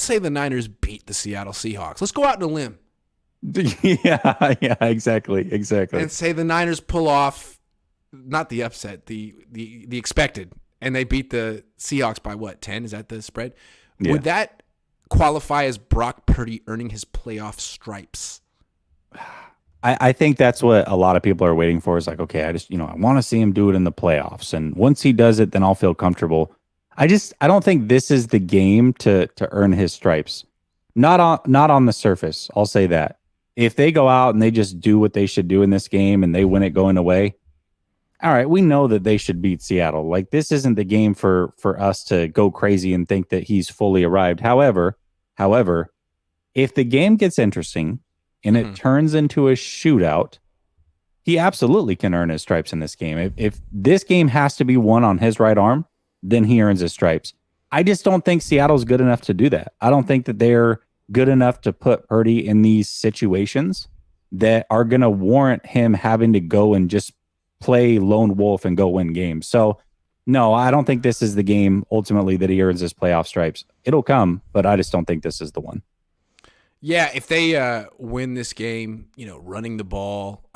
let's say the Niners beat the Seattle Seahawks. Let's go out on a limb. Yeah, exactly. And say the Niners pull off, not the upset, the expected, and they beat the Seahawks by what, 10? Is that the spread? Yeah. Would that qualify as Brock Purdy earning his playoff stripes? I think that's what a lot of people are waiting for, is like, okay, I want to see him do it in the playoffs. And once he does it, then I'll feel comfortable. I don't think this is the game to earn his stripes. Not on the surface. I'll say that. If they go out and they just do what they should do in this game and they win it going away, all right, we know that they should beat Seattle. Like, this isn't the game for us to go crazy and think that he's fully arrived. However, if the game gets interesting and it turns into a shootout, he absolutely can earn his stripes in this game. If this game has to be won on his right arm, then he earns his stripes. I just don't think Seattle's good enough to do that. I don't think that they're good enough to put Purdy in these situations that are going to warrant him having to go and just play lone wolf and go win games. So, no, I don't think this is the game ultimately that he earns his playoff stripes. It'll come, but I just don't think this is the one. Yeah, if they win this game, running the ball,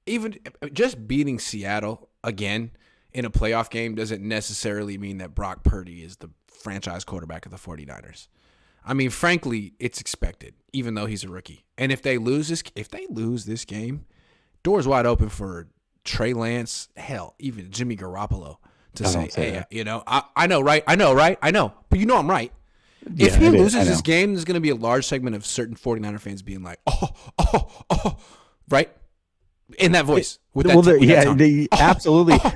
even just beating Seattle again in a playoff game doesn't necessarily mean that Brock Purdy is the franchise quarterback of the 49ers. I mean, frankly, it's expected, even though he's a rookie. And if they lose this game, doors wide open for Trey Lance, hell, even Jimmy Garoppolo to say, hey, I know, right? I know. But I'm right. If he loses this game, there's going to be a large segment of certain 49er fans being like, oh, right? In that voice. Absolutely.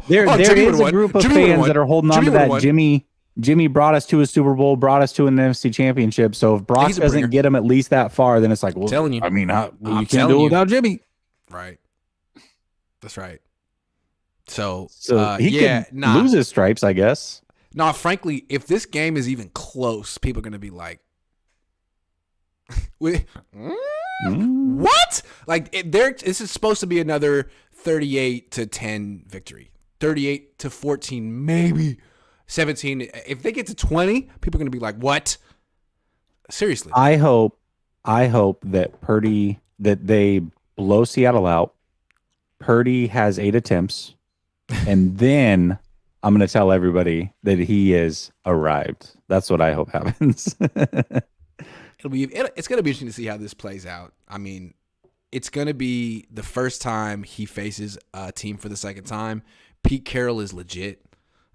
There is a group of fans that are holding on to that Jimmy brought us to a Super Bowl, brought us to an NFC championship. So if Brock doesn't get him at least that far, then it's like, well, telling you. I mean, you can't do it without Jimmy. Right. That's right. So he could lose his stripes, I guess. No, frankly, if this game is even close, people are going to be like, what? Like, this is supposed to be another 38-10 victory. 38-14, maybe 17. If they get to 20, people are going to be like, what? Seriously. I hope that Purdy, that they blow Seattle out. Purdy has 8 attempts, and then I'm going to tell everybody that he is arrived. That's what I hope happens. It's going to be interesting to see how this plays out. I mean, it's going to be the first time he faces a team for the second time. Pete Carroll is legit.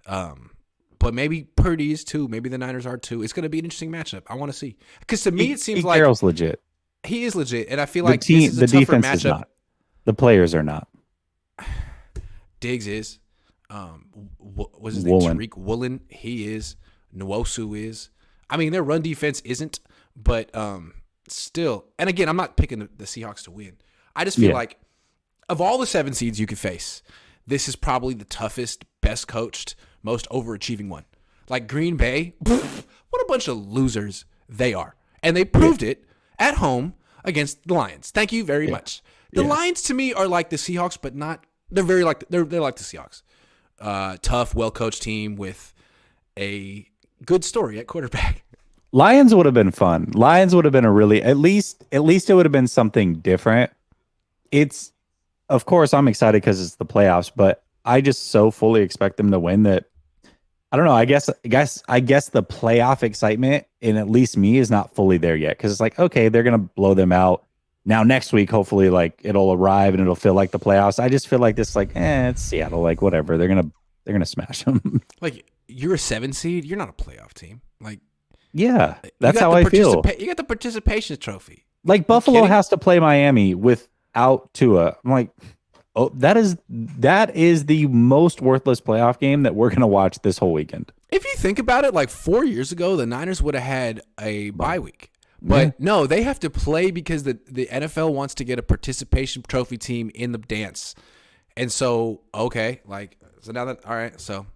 But maybe Purdy is too. Maybe the Niners are too. It's going to be an interesting matchup. I want to see. Because to me, it seems like Carroll's legit. He is legit. And I feel like this is a tougher defense matchup. Is not. The players are not. Diggs is. What's his name? Tariq Woolen. He is. Nwosu is. I mean, their run defense isn't, but still. And again, I'm not picking the Seahawks to win. I just feel like of all the 7 seeds you could face, this is probably the toughest, best coached, most overachieving one. Like Green Bay, what a bunch of losers they are. And they proved it at home against the Lions. Thank you very much. The Lions to me are like the Seahawks, but not. They're very like they're like the Seahawks. Tough, well-coached team with a good story at quarterback. Lions would have been fun. Lions would have been a really at least it would have been something different. It's of course I'm excited because it's the playoffs, but I just so fully expect them to win that I don't know. I guess the playoff excitement in at least me is not fully there yet because it's like, okay, they're gonna blow them out. Now next week, hopefully, like it'll arrive and it'll feel like the playoffs. I just feel like this, like, it's Seattle, like whatever. They're gonna smash them. Like you're a 7 seed, you're not a playoff team. Like, yeah, that's how I feel. You got the participation trophy. Like Buffalo has to play Miami without Tua. I'm like, oh, that is the most worthless playoff game that we're gonna watch this whole weekend. If you think about it, like 4 years ago, the Niners would have had a bye week. But no, they have to play because the NFL wants to get a participation trophy team in the dance. And so, okay, all right, so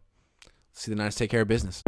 let's see the Niners take care of business.